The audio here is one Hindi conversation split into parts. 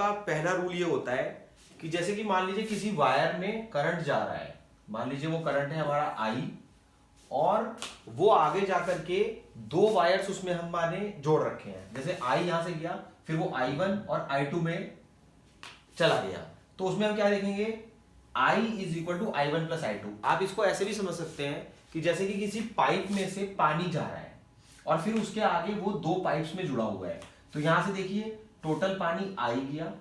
का पहला रूल ये होता है कि जैसे कि मान लीजिए किसी वायर में करंट जा रहा है, मान लीजिए वो करंट है हमारा आई, और वो आगे जाकर के दो वायर्स उसमें हमने जोड़ रखे हैं। जैसे आई यहां से गया, फिर वो I1 और I2 में चला गया, तो उसमें हम क्या देखेंगे, I is equal to I1 plus I2। आप इसको ऐसे भी समझ सकते हैं कि जैसे कि किसी पाइप में से पानी जा रहा है और फिर उसके आगे वो दो पाइप्स में जुड़ा हुआ है, तो यहां से देखिए टोटल पानी आई गया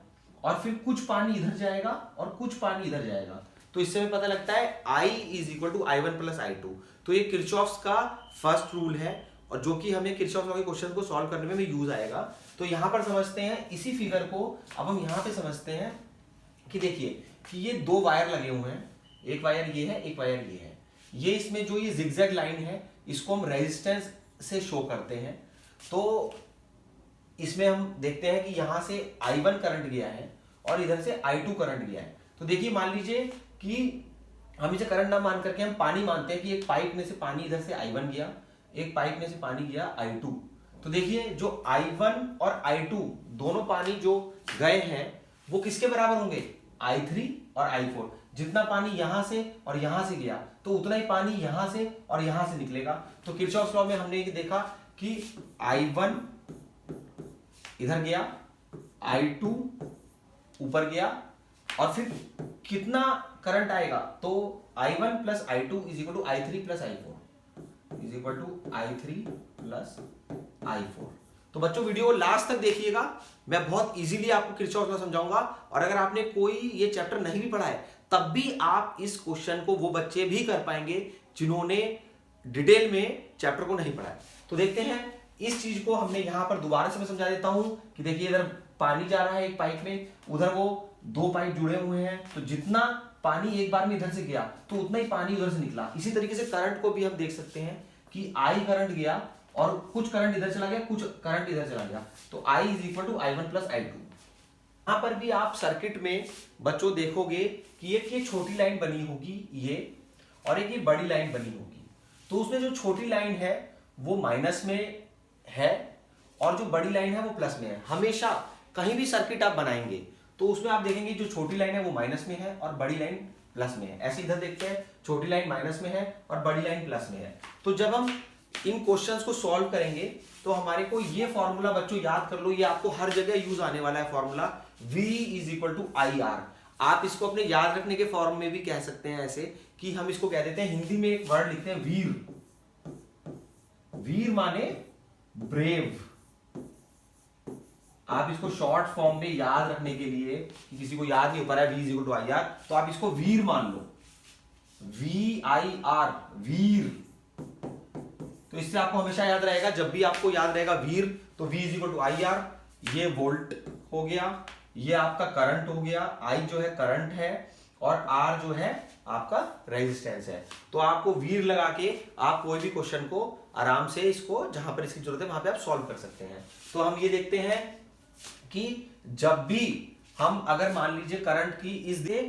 और फिर कुछ पानी इधर जाएगा और कुछ पानी इधर जाएगा, तो इससे हमें पता लगता है I is equal to I1 plus I2। तो ये किरचॉफ्स का फर्स्ट रूल है और जो कि हमें किरचॉफ लॉ के क्वेश्चन को सॉल्व करने में यूज आएगा। तो यहां पर समझते हैं इसी फिगर को, अब हम यहां पे समझते हैं कि देखिए कि ये दो वायर लगे हुए हैं, एक वायर ये है, एक वायर ये है। ये इसमें जो ये जिगजैग लाइन है इसको हम रेजिस्टेंस से शो करते हैं। तो इसमें हम देखते हैं कि यहां से I1 करंट गया है और इधर से I2 करंट गया है। तो देखिए मान लीजिए कि हम इसे करंट ना मान करके हम पानी मानते हैं कि एक पाइप में से पानी इधर से I1 गया, एक पाइप में से पानी गया I2। तो देखिए जो I1 और I2 दोनों पानी जो गए हैं वो किसके बराबर होंगे, I3 और I4। जितना पानी यहां से और यहां से गया तो उतना ही पानी यहां से और यहां से निकलेगा। तो किरचॉफ लॉ में हमने ये देखा कि I1 इधर गया, I2 ऊपर गया और फिर कितना करंट आएगा, तो I1 plus I2 is equal to I3 plus I4 is equal to I3 plus I4। तो बच्चों वीडियो को लास्ट तक देखिएगा, मैं बहुत इजीली आपको किरचॉफ लॉ समझाऊंगा। और अगर आपने कोई ये चैप्टर नहीं भी पढ़ा है तब भी आप इस क्वेश्चन को वो बच्चे भी कर पाएंगे जिन्होंने डिटेल में चैप्टर को नहीं पढ़ा है। तो देखते हैं इस चीज को हमने यहां पर दोबारा से मैं समझा देता हूं कि देखिए इधर पानी जा रहा है एक पाइप में, उधर वो दो पाइप जुड़े हुए हैं, तो जितना पानी एक बार में इधर से गया तो उतना ही पानी उधर से निकला। इसी तरीके से करंट को भी हम देख सकते हैं कि I करंट गया और कुछ करंट इधर चला गया, कुछ करंट इधर चला गया, तो I is equal to I1 plus I2। यहां पर भी आप सर्किट में बच्चों देखोगे कि एक ये छोटी लाइन बनी होगी ये, और एक ये बड़ी लाइन बनी होगी। तो उसमें जो छोटी लाइन है वो माइनस में है और जो बड़ी लाइन है वो प्लस में है। हमेशा कहीं भी सर्किट आप बनाएंगे तो उसमें आप देखेंगे जो छोटी लाइन है वो माइनस में है और बड़ी लाइन प्लस में है। ऐसे इधर देखते हैं, छोटी लाइन माइनस में है और बड़ी लाइन प्लस में है। तो जब हम इन क्वेश्चंस को सॉल्व करेंगे तो हमारे को ये फॉर्मूला बच्चों याद कर लो, ये आपको हर जगह यूज आने वाला है formula, V is equal to IR। आप इसको अपने याद रखने के फॉर्म में भी कह सकते हैं ऐसे कि हम इसको कह देते हैं, हिंदी में एक वर्ड लिखते हैं वीर। वीर माने ब्रेव। आप इसको शॉर्ट फॉर्म में याद रखने के लिए कि किसी को याद नहीं हो पा रहा है V is equal to IR, तो आप इसको वीर मान लो, VIR वीर। तो इससे आपको हमेशा याद रहेगा, जब भी आपको याद रहेगा वीर तो V is equal to IR। ये वोल्ट हो गया, ये आपका करंट हो गया, I जो है करंट है और R जो है आपका रेजिस्टेंस है। तो आपको वीर लगा के आप कोई भी क्वेश्चन को आराम से इसको जहां पर इसकी जरूरत है वहां पे आप सॉल्व कर सकते हैं। तो हम ये देखते हैं कि जब भी हम अगर मान लीजिए करंट की इस दे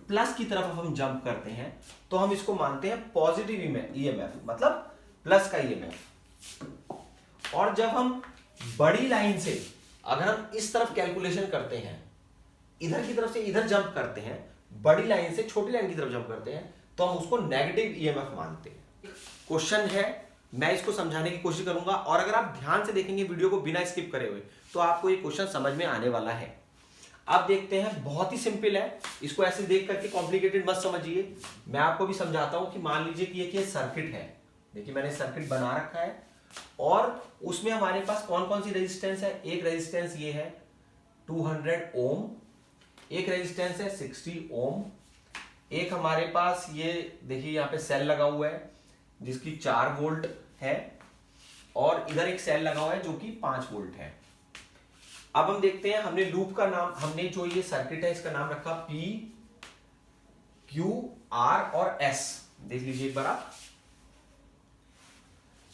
प्लस की तरफ हम जंप करते हैं तो हम इसको मानते हैं पॉजिटिव EMF, मतलब प्लस का EMF। और जब हम बड़ी लाइन से अगर हम इस तरफ कैलकुलेशन करते हैं, इधर की तरफ से इधर जंप करते हैं, बड़ी लाइन से छोटी लाइन की तरफ जंप करते हैं, तो हम उसको नेगेटिव EMF मानते हैं। क्वेश्चन है, मैं इसको समझाने की कोशिश करूंगा और अगर आप ध्यान से देखेंगे वीडियो को बिना स्किप करे हुए तो आपको ये क्वेश्चन समझ में आने वाला है। आप देखते हैं, बहुत ही सिंपल है, इसको ऐसे देख करके कॉम्प्लिकेटेड मत समझिए। मैं आपको भी समझाता हूं कि मान लीजिए कि एक सर्किट है, देखिए मैंने सर्किट बना रखा है और उसमें हमारे पास कौन कौन सी रेजिस्टेंस है। एक रेजिस्टेंस ये है 200 ओम, एक रेजिस्टेंस है 60 ओम, एक हमारे पास ये देखिए यहाँ पे सेल लगा हुआ है जिसकी 4 वोल्ट है और इधर एक सेल लगा हुआ है जो कि 5 वोल्ट है। अब हम देखते हैं, हमने लूप का नाम, हमने जो ये सर्किट है इसका नाम रखा P, Q, R और S। देख लीजिए एक बार, आप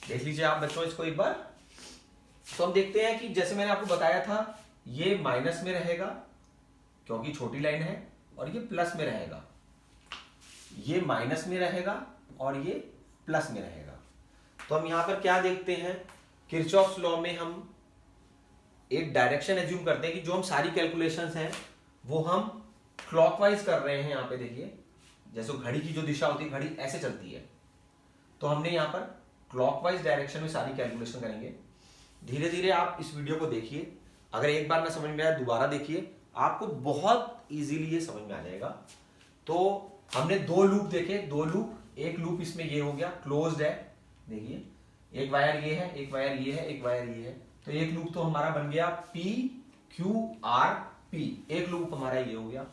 देख लीजिए आप बच्चों इसको एक बार। तो हम देखते हैं कि जैसे मैंने आपको बताया था ये माइनस में रहेगा क्योंकि छोटी लाइन है और ये प्लस में रहेगा, ये माइनस में रहेगा और ये प्लस में रहेगा। तो हम यहां पर क्या देखते हैं, किरचॉफ्स लॉ में हम एक डायरेक्शन एज्यूम करते हैं कि जो हम सारी कैलकुलेशंस हैं वो हम क्लॉकवाइज कर रहे हैं। यहाँ पे देखिए, जैसे घड़ी की जो दिशा होती है, घड़ी ऐसे चलती है, तो हमने यहाँ पर क्लॉकवाइज डायरेक्शन में सारी कैलकुलेशन करेंगे। धीरे धीरे आप इस वीडियो को देखिए, अगर एक बार ना समझ में आया दोबारा देखिए, आपको बहुत इजीली ये समझ में आ जाएगा। तो हमने 2 लूप देखे, 2 लूप, एक लूप इसमें ये हो गया क्लोज्ड है, देखिए एक वायर ये है, एक वायर ये है, एक वायर ये है, तो एक लूप तो हमारा बन गया P Q R P, एक लूप हमारा ये हो गया।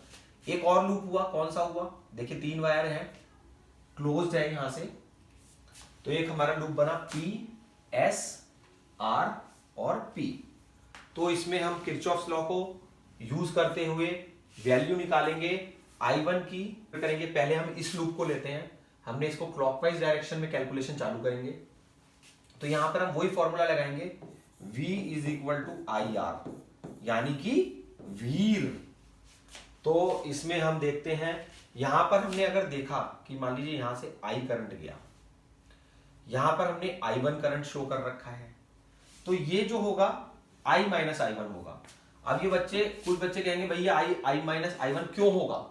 एक और लूप हुआ, कौन सा हुआ, देखिए 3 वायर है, क्लोज्ड है यहां से, तो एक हमारा लूप बना P S R और P। तो इसमें हम किरचॉफ्स लॉ को यूज करते हुए वैल्यू निकालेंगे I1 की करेंगे। पहले हम इस लूप को लेते हैं, हमने इसको क्लॉकवाइज डायरेक्शन में कैलकुलेशन चालू करेंगे, तो यहां पर हम वही फॉर्मूला लगाएंगे V is equal to IR, यानी कि वीर। तो इसमें हम देखते हैं, यहां पर हमने अगर देखा कि मान लीजिए यहां से I करंट गया, यहां पर हमने I1 करंट शो कर रखा है, तो ये जो होगा I माइनस I1 होगा। अब ये बच्चे, कुछ बच्चे कहेंगे भैया I माइनस I1 क्यों होगा।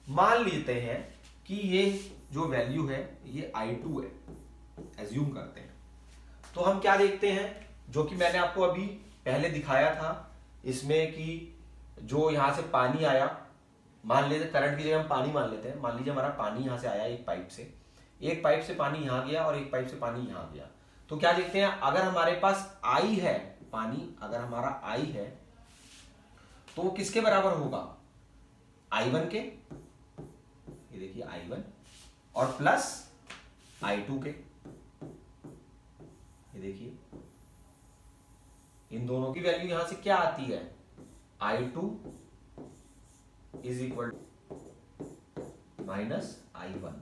मान लेते हैं कि ये जो वैल्यू है ये I2 है, एज्यूम करते हैं, तो हम क्या देखते हैं, जो कि मैंने आपको अभी पहले दिखाया था इसमें, कि जो यहां से पानी आया, मान लेते करंट की जगह हम पानी मान लेते हैं, मान लीजिए हमारा पानी यहां से आया एक पाइप से पानी यहां गया और एक पाइप से पानी यहां गया, तो क्या देखते हैं, अगर हमारे पास I है पानी, अगर हमारा I है तो वो किसके बराबर होगा, I1 के, ये देखिए I1 और प्लस I2 के, ये देखिए इन दोनों की वैल्यू यहां से क्या आती है, I2 is equal minus I1।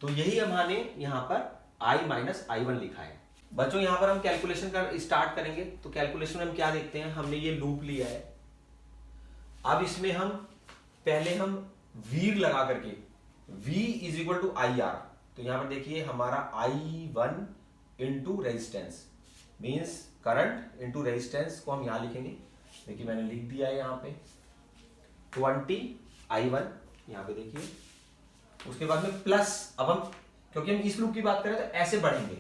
तो यही हमने यहां पर I माइनस I1 लिखा है। बच्चों यहां पर हम कैलकुलेशन कर स्टार्ट करेंगे, तो कैलकुलेशन में हम क्या देखते हैं, हमने ये लूप लिया है, अब इसमें हम पहले हम वीर लगा करके V is equal to IR, तो यहां पर देखिए हमारा I1 into resistance means current into resistance को हम यहां लिखेंगे, देखिए मैंने लिख दिया है यहां पे 20 I1, यहां पे देखिए, उसके बाद में प्लस, अब हम क्योंकि हम इस लूप की बात करें तो ऐसे बढ़ेंगे,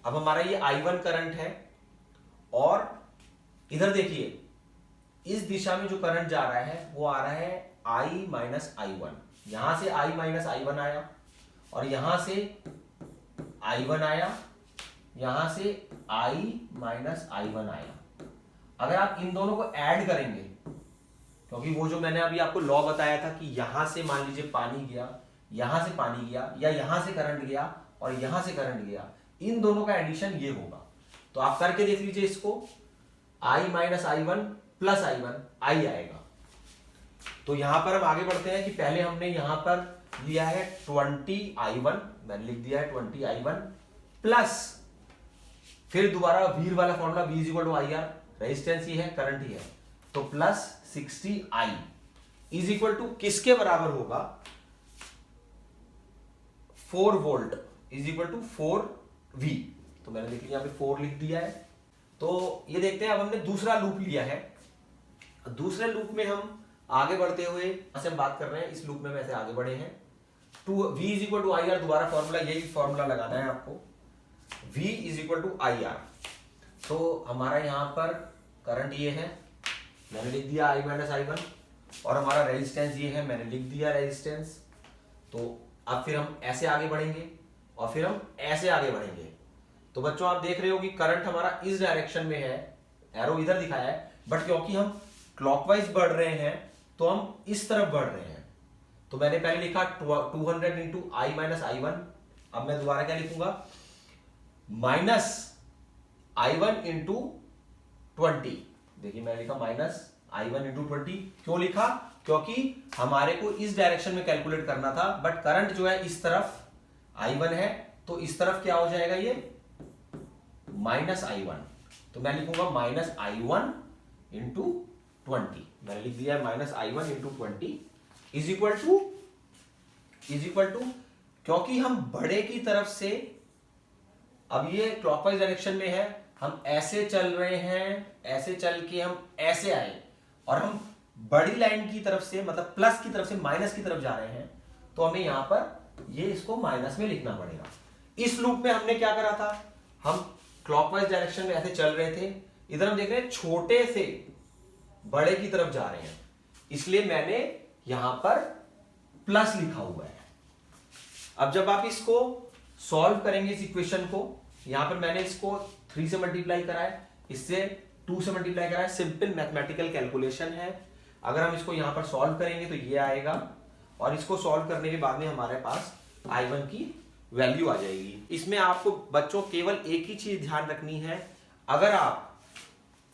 अब हमारा ये I1 करंट है और इधर देखिए इस दिशा में जो करंट जा रहा है वो आ रहा है I माइनस I1, यहां से I माइनस I1 आया और यहां से I1 आया, यहां से I माइनस I1 आया। अगर आप इन दोनों को ऐड करेंगे, क्योंकि वो जो मैंने अभी आपको लॉ बताया था कि यहां से मान लीजिए पानी गया, यहां से पानी गया, या यहां से करंट गया और यहां से करंट गया, इन दोनों का एडिशन ये होगा। तो आप करके देख लीजिए इसको, I minus I1 plus I1 I आएगा। तो यहां पर हम आगे बढ़ते हैं कि पहले हमने यहां पर लिया है 20 I1, मैंने लिख दिया है 20 I1 प्लस, फिर दोबारा वीर वाला formula V is equal to IR, resistance ही है, करंट ही है, तो plus 60 I is equal to किसके बराबर होगा, 4 volt is equal to 4V, तो मैंने देख लिया यहाँ पे 4 लिख दिया है। तो ये देखते हैं, अब हमने दूसरा लूप लिया है, दूसरे लूप में हम आगे बढ़ते हुए, हम बात कर रहे हैं इस लूप में वैसे आगे बढ़े हैं, V is equal to IR, दोबारा फॉर्मूला यही फॉर्मूला लगाना है आपको, V is equal to IR। तो हमारा यहां पर करंट ये है, मैंने लिख दिया I माइनस I1, और हमारा रेजिस्टेंस ये है, मैंने लिख दिया रेजिस्टेंस। तो अब फिर हम ऐसे आगे बढ़ेंगे और फिर हम ऐसे आगे बढ़ेंगे। तो बच्चों आप देख रहे हो कि करंट हमारा इस डायरेक्शन में है, एरो इधर दिखाया है, बट क्योंकि हम क्लॉकवाइज बढ़ रहे हैं तो हम इस तरफ बढ़ रहे हैं। तो मैंने पहले लिखा 200 इंटू I माइनस I1, अब मैं दोबारा क्या लिखूंगा, माइनस I1 इंटू 20, देखिए मैंने लिखा माइनस I1 इंटू 20, क्यों लिखा, क्योंकि हमारे को इस डायरेक्शन में कैलकुलेट करना था, बट करंट जो है इस तरफ I1 है, तो इस तरफ क्या हो जाएगा, ये माइनस I1, तो मैं लिखूंगा माइनस I1 इंटू 20, मैंने लिख दिया है minus I1 into 20 is equal to, क्योंकि हम बड़े की तरफ से, अब ये क्लॉकवाइज डायरेक्शन में है हम ऐसे चल रहे हैं, ऐसे चल के हम ऐसे आए और हम बड़ी लाइन की तरफ से मतलब प्लस की तरफ से माइनस की तरफ जा रहे हैं, तो हमें यहां पर ये इसको माइनस में लिखना पड़ेगा। इस लूप में हमने क्या करा था, हम क्लॉकवाइज डायरेक्शन में ऐसे चल रहे थे, इधर हम देख रहे हैं छोटे से बड़े की तरफ जा रहे हैं, इसलिए मैंने यहां पर प्लस लिखा हुआ है। अब जब आप इसको सॉल्व करेंगे इस इक्वेशन को, यहां पर मैंने इसको 3 से मल्टीप्लाई करा है, इससे 2 से मल्टीप्लाई करा है, सिंपल मैथमेटिकल कैलकुलेशन है। अगर हम इसको यहां पर सॉल्व करेंगे तो ये आएगा, और इसको सॉल्व करने के बाद में हमारे पास I1 की वैल्यू आ जाएगी। इसमें आपको बच्चों केवल एक ही चीज ध्यान रखनी है, अगर आप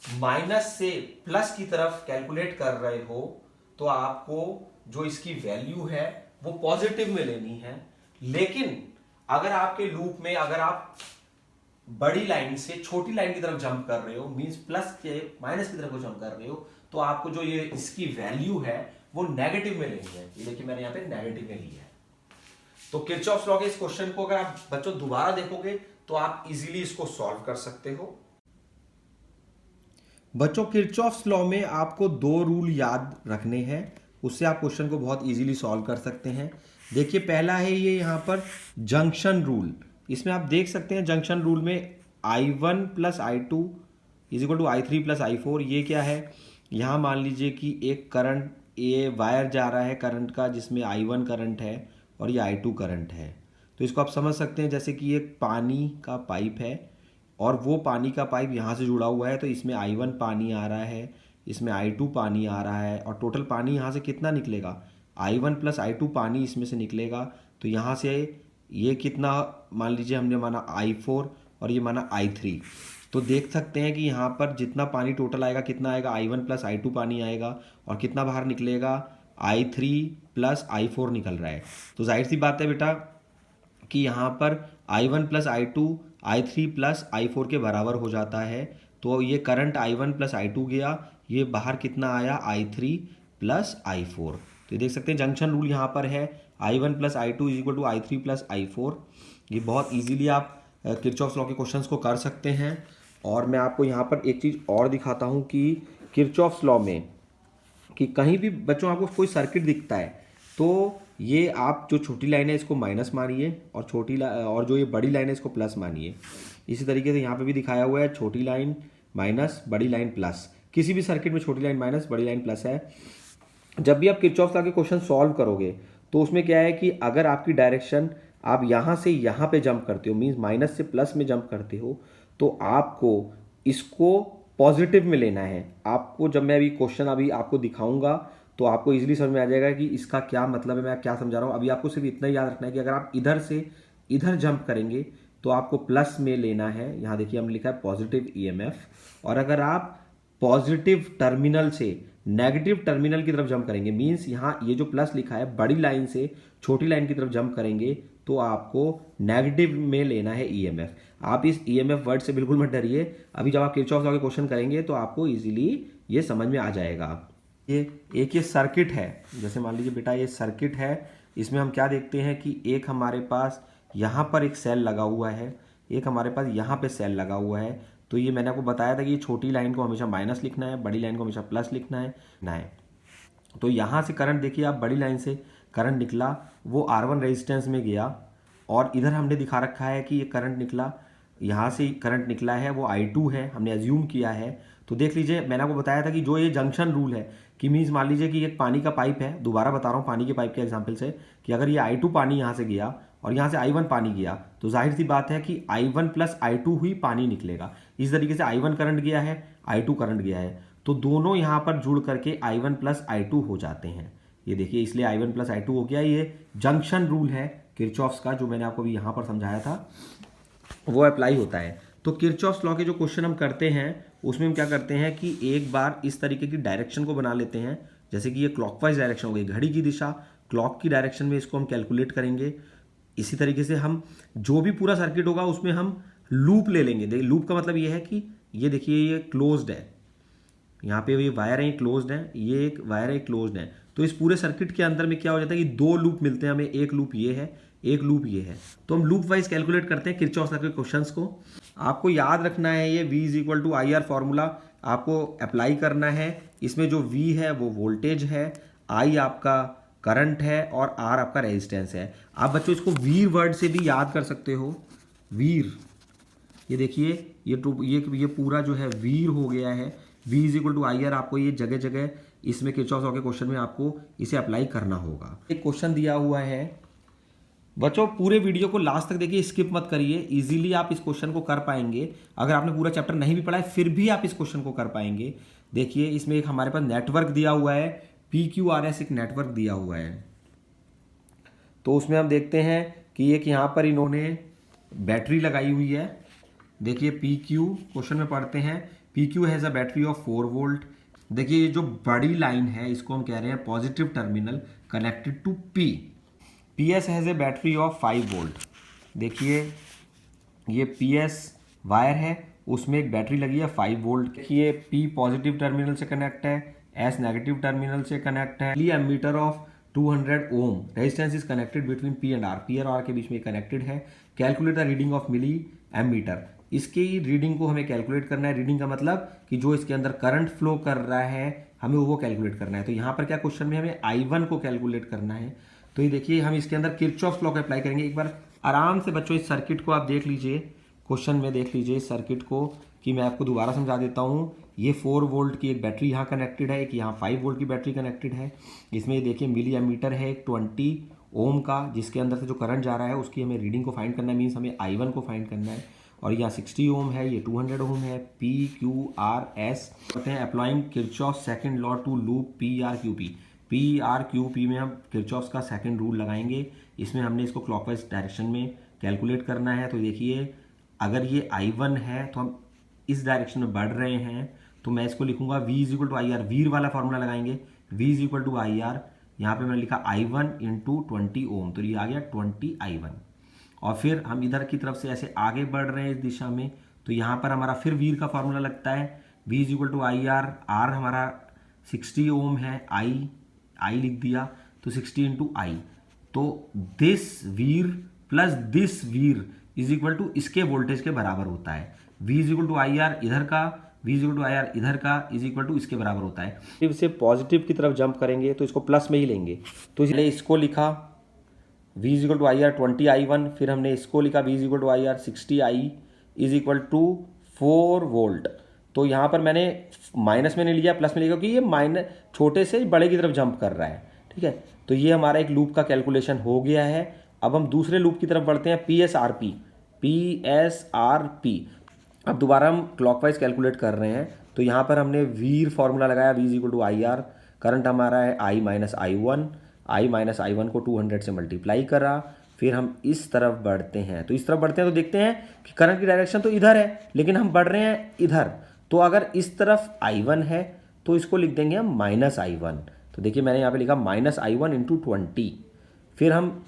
माइनस से प्लस की तरफ कैलकुलेट कर रहे हो तो आपको जो इसकी वैल्यू है वो पॉजिटिव में लेनी है। लेकिन अगर आपके लूप में अगर आप बड़ी लाइन से छोटी लाइन की तरफ जंप कर रहे हो, मींस प्लस के माइनस की तरफ को जंप कर रहे हो, तो आपको जो ये इसकी वैल्यू है वो नेगेटिव में लेनी है। ये देखिए मैंने यहां पे नेगेटिव में लिया है। तो किरचॉफ्स लॉ के इस क्वेश्चन को अगर आप बच्चों दोबारा देखोगे तो आप इजीली इसको सॉल्व कर सकते हो। बच्चों किरचॉफ्स लॉ में आपको 2 रूल याद रखने हैं, उससे आप क्वेश्चन को बहुत इजीली सॉल्व कर सकते हैं। देखिए पहला है ये यहाँ पर जंक्शन रूल। इसमें आप देख सकते हैं जंक्शन रूल में I1 plus I2 is equal to I3 plus I4। ये क्या है, यहाँ मान लीजिए कि एक करंट ये वायर जा रहा है करंट का, जिसमें I1 करंट है और ये I2 करंट है। तो इसको आप समझ सकते हैं जैसे कि एक पानी का पाइप है और वो पानी का पाइप यहाँ से जुड़ा हुआ है, तो इसमें I1 पानी आ रहा है, इसमें I2 पानी आ रहा है, और टोटल पानी यहाँ से कितना निकलेगा, I1 प्लस I2 पानी इसमें से निकलेगा। तो यहाँ से ये कितना मान लीजिए हमने माना I4 और ये माना I3। तो देख सकते हैं कि यहाँ पर जितना पानी टोटल आएगा कितना आएगा, I1 प्लस I2 पानी आएगा, और कितना बाहर निकलेगा, I3 प्लस I4 निकल रहा है। तो जाहिर सी बात है बेटा कि यहाँ पर I1 plus I2 I3 plus I4 के बराबर हो जाता है। तो ये करंट I1 प्लस I2 गया, ये बाहर कितना आया, I3 प्लस I4। तो ये देख सकते हैं जंक्शन रूल यहाँ पर है, I1 plus I2 is equal to I3 plus I4। ये बहुत इजीली आप किरचॉफ्स लॉ के क्वेश्चंस को कर सकते हैं। और मैं आपको यहाँ पर एक चीज़ और दिखाता हूँ कि किरचॉफ्स लॉ में कि कहीं भी बच्चों आपको कोई सर्किट दिखता है तो ये आप जो छोटी लाइन है इसको माइनस मानिए और और जो ये बड़ी लाइन है इसको प्लस मानिए। इसी तरीके से यहाँ पे भी दिखाया हुआ है, छोटी लाइन माइनस, बड़ी लाइन प्लस। किसी भी सर्किट में छोटी लाइन माइनस, बड़ी लाइन प्लस है। जब भी आप किरचॉफ्स लॉ के क्वेश्चन सॉल्व करोगे तो उसमें क्या है कि अगर आपकी डायरेक्शन आप यहाँ से यहाँ पे जंप करते हो, मीन्स माइनस से प्लस में जंप करते हो, तो आपको इसको पॉजिटिव में लेना है। आपको जब मैं अभी क्वेश्चन अभी आपको दिखाऊंगा तो आपको इजीली समझ में आ जाएगा कि इसका क्या मतलब है, मैं क्या समझा रहा हूँ। अभी आपको सिर्फ इतना याद रखना है कि अगर आप इधर से इधर जंप करेंगे तो आपको प्लस में लेना है। यहाँ देखिए हमने लिखा है पॉजिटिव EMF, और अगर आप पॉजिटिव टर्मिनल से नेगेटिव टर्मिनल की तरफ जंप करेंगे, मीन्स यहाँ ये जो प्लस लिखा है बड़ी लाइन से छोटी लाइन की तरफ जंप करेंगे, तो आपको नेगेटिव में लेना है EMF। आप इस EMF वर्ड से बिल्कुल मत डरिए, अभी जब आप किरचॉफ्स लॉ के क्वेश्चन करेंगे तो आपको इजीली ये समझ में आ जाएगा। ये सर्किट है, जैसे मान लीजिए बेटा ये सर्किट है, इसमें हम क्या देखते हैं कि एक हमारे पास यहाँ पर एक सेल लगा हुआ है, एक हमारे पास यहाँ पे सेल लगा हुआ है। तो ये मैंने आपको बताया था कि ये छोटी लाइन को हमेशा माइनस लिखना है, बड़ी लाइन को हमेशा प्लस लिखना है। तो यहाँ से करंट देखिए आप, बड़ी लाइन से करंट निकला वो R1 रेजिस्टेंस में गया, और इधर हमने दिखा रखा है कि ये करंट निकला, यहाँ से करंट निकला है वो I2 है, हमने एज्यूम किया है। तो देख लीजिए मैंने आपको बताया था कि जो ये जंक्शन रूल है कि मीन्स मान लीजिए कि एक पानी का पाइप है, दोबारा बता रहा हूँ पानी के पाइप के एग्जांपल से, कि अगर ये I2 पानी यहाँ से गया और यहाँ से I1 पानी गया, तो जाहिर सी बात है कि I1 प्लस I2 ही पानी निकलेगा। इस तरीके से I1 करंट गया है, I2 करंट गया है, तो दोनों यहाँ पर जुड़ करके I1 प्लस I2 हो जाते हैं। ये देखिए इसलिए I1 प्लस I2 हो गया। ये जंक्शन रूल है किरचॉफ्स का, जो मैंने आपको भी यहाँ पर समझाया था वो अप्लाई होता है। तो किरचॉफ्स लॉ के जो क्वेश्चन हम करते हैं उसमें हम क्या करते हैं कि एक बार इस तरीके की डायरेक्शन को बना लेते हैं, जैसे कि ये क्लॉकवाइज डायरेक्शन हो गई, घड़ी की दिशा क्लॉक की डायरेक्शन में, इसको हम कैलकुलेट करेंगे। इसी तरीके से हम जो भी पूरा सर्किट होगा उसमें हम लूप ले लेंगे। देखिए लूप का मतलब ये है कि ये देखिए ये क्लोज्ड है, यहाँ पे ये वायर है, ये क्लोज्ड है, ये एक वायर है, क्लोज्ड है। तो इस पूरे सर्किट के अंदर में क्या हो जाता है कि 2 लूप मिलते हैं हमें, एक लूप ये है, एक लूप ये है। तो हम लूप वाइज कैलकुलेट करते हैं किरचॉफ्स लॉ के क्वेश्चंस को। आपको याद रखना है ये V is equal to I R formula आपको अप्लाई करना है। इसमें जो V है वो वोल्टेज है, I आपका करंट है और R आपका रेजिस्टेंस है। आप बच्चों इसको वीर वर्ड से भी याद कर सकते हो, वीर। ये देखिए ये पूरा जो है वीर हो गया है। V is equal to I R आपको ये जगह जगह इसमें किरचॉफ लॉ के क्वेश्चन में आपको इसे अप्लाई करना होगा। एक क्वेश्चन दिया हुआ है बच्चों, पूरे वीडियो को लास्ट तक देखिए, स्किप मत करिए। इजीली आप इस क्वेश्चन को कर पाएंगे। अगर आपने पूरा चैप्टर नहीं भी पढ़ा है फिर भी आप इस क्वेश्चन को कर पाएंगे। देखिए इसमें एक हमारे पास नेटवर्क दिया हुआ है, PQRS एक नेटवर्क दिया हुआ है। तो उसमें हम देखते हैं कि एक यहाँ पर इन्होंने बैटरी लगाई हुई है। देखिए PQ क्वेश्चन में पढ़ते हैं, PQ has a battery of 4 volt. देखिए ये जो बड़ी लाइन है इसको हम कह रहे हैं positive terminal connected to P। PS has a battery of 5 volt. देखिए ये PS वायर है, उसमें एक बैटरी लगी है 5 वोल्ट। देखिए P पॉजिटिव टर्मिनल से कनेक्ट है, S नेगेटिव टर्मिनल से कनेक्ट है। Ammeter of 200 ohm, resistance is connected between P and R। P और R के बीच में कनेक्टेड है। Calculate the reading of milliammeter, इसकी रीडिंग को हमें कैलकुलेट करना है। रीडिंग का मतलब कि जो इसके अंदर करंट फ्लो कर रहा है हमें वो कैलकुलेट करना है। तो यहाँ पर क्या क्वेश्चन में हमें I1 को कैलकुलेट करना है। तो ये देखिए हम इसके अंदर किरचॉफ लॉ को अप्लाई करेंगे। एक बार आराम से बच्चों इस सर्किट को आप देख लीजिए, क्वेश्चन में देख लीजिए इस सर्किट को, कि मैं आपको दोबारा समझा देता हूँ। ये 4 वोल्ट की एक बैटरी यहाँ कनेक्टेड है, एक यहाँ 5 वोल्ट की बैटरी कनेक्टेड है। इसमें ये देखिए मिली एमीटर है एक 20 ओम का, जिसके अंदर से जो करंट जा रहा है उसकी हमें रीडिंग को फाइंड करना है, मीन्स हमें I1 को फाइंड करना है। और यहाँ 60 ओम है, ये 200 ओम है। PQRS कहते हैं applying Kirchhoff second law to loop PRQP। PRQP में हम किरचॉफ का सेकंड रूल लगाएंगे। इसमें हमने इसको क्लॉकवाइज डायरेक्शन में कैलकुलेट करना है। तो देखिए अगर ये I1 है तो हम इस डायरेक्शन में बढ़ रहे हैं, तो मैं इसको लिखूंगा V is equal to I R. VIR वाला फॉर्मूला लगाएंगे, V is equal to I R. यहाँ पर मैंने लिखा I1 इंटू 20 ओम, तो ये आ गया 20I1। और फिर हम इधर की तरफ से ऐसे आगे बढ़ रहे हैं इस दिशा में, तो यहाँ पर हमारा फिर वीर का फॉर्मूला लगता है, V is equal to I R. R हमारा 60 ओम है, I लिख दिया, तो 60 इंटू I। तो this V R plus this V R is equal to इसके वोल्टेज के बराबर होता है। V is equal to I R इधर का, V is equal to I R इधर का इज इक्वल टू इसके बराबर होता है। जब से पॉजिटिव की तरफ जंप करेंगे तो इसको प्लस में ही लेंगे, तो इसलिए इसको लिखा V is equal to I R 20I1। फिर हमने इसको लिखा V is equal to I R 60I is equal to 4 volt. तो यहाँ पर मैंने माइनस में नहीं लिया, प्लस में लिया, क्योंकि ये माइनस छोटे से बड़े की तरफ जंप कर रहा है। ठीक है, तो ये हमारा एक लूप का कैलकुलेशन हो गया है। अब हम दूसरे लूप की तरफ बढ़ते हैं, PSRP। अब दोबारा हम क्लॉकवाइज कैलकुलेट कर रहे हैं। तो यहाँ पर हमने वीर फॉर्मूला लगाया, V is equal to I R. Current हमारा है I माइनस I1 को 200 से मल्टीप्लाई करा। फिर हम इस तरफ बढ़ते हैं, तो इस तरफ बढ़ते हैं तो देखते हैं कि करंट की डायरेक्शन तो इधर है, लेकिन हम बढ़ रहे हैं इधर। तो अगर इस तरफ I1 है तो इसको लिख देंगे हम माइनस I1। तो देखिए मैंने यहाँ पे लिखा माइनस I1 इंटू 20। फिर हम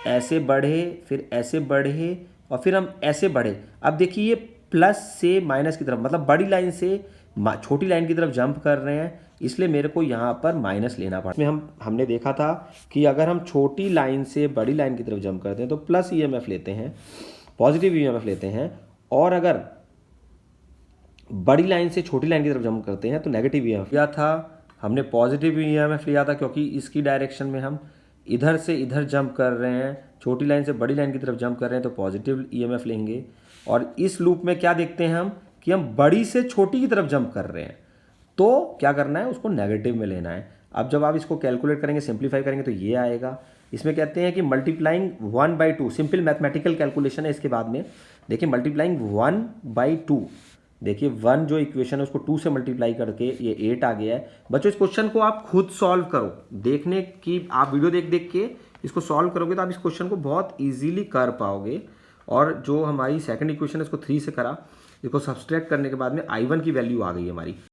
ऐसे बढ़े, फिर ऐसे बढ़े, और फिर हम ऐसे बढ़े। अब देखिए ये प्लस से माइनस की तरफ, मतलब बड़ी लाइन से छोटी लाइन की तरफ जंप कर रहे हैं, इसलिए मेरे को यहाँ पर माइनस लेना पड़ा। इसमें हमने देखा था कि अगर हम छोटी लाइन से बड़ी लाइन की तरफ जंप करते हैं तो प्लस EMF लेते हैं, पॉजिटिव EMF लेते हैं, और अगर बड़ी लाइन से छोटी लाइन की तरफ जंप करते हैं तो नेगेटिव EMF लिया था। हमने पॉजिटिव EMF लिया था क्योंकि इसकी डायरेक्शन में हम इधर से इधर जंप कर रहे हैं, छोटी लाइन से बड़ी लाइन की तरफ जंप कर रहे हैं, तो पॉजिटिव EMF लेंगे। और इस लूप में क्या देखते हैं हम कि हम बड़ी से छोटी की तरफ जंप कर रहे हैं, तो क्या करना है, उसको नेगेटिव में लेना है। अब जब आप इसको कैलकुलेट करेंगे, सिंप्लीफाई करेंगे, तो ये आएगा। इसमें कहते हैं कि मल्टीप्लाइंग 1/2, सिंपल मैथमेटिकल कैलकुलेशन है इसके बाद में। देखिए मल्टीप्लाइंग 1/2, देखिए 1 जो इक्वेशन है उसको 2 से मल्टीप्लाई करके ये 8 आ गया है। बच्चों इस क्वेश्चन को आप खुद सॉल्व करो, देखने की आप वीडियो देख देख के इसको सॉल्व करोगे तो आप इस क्वेश्चन को बहुत ईजिली कर पाओगे। और जो हमारी सेकंड इक्वेशन है इसको 3 से करा, इसको सब्सट्रैक्ट करने के बाद में I1 की वैल्यू आ गई हमारी।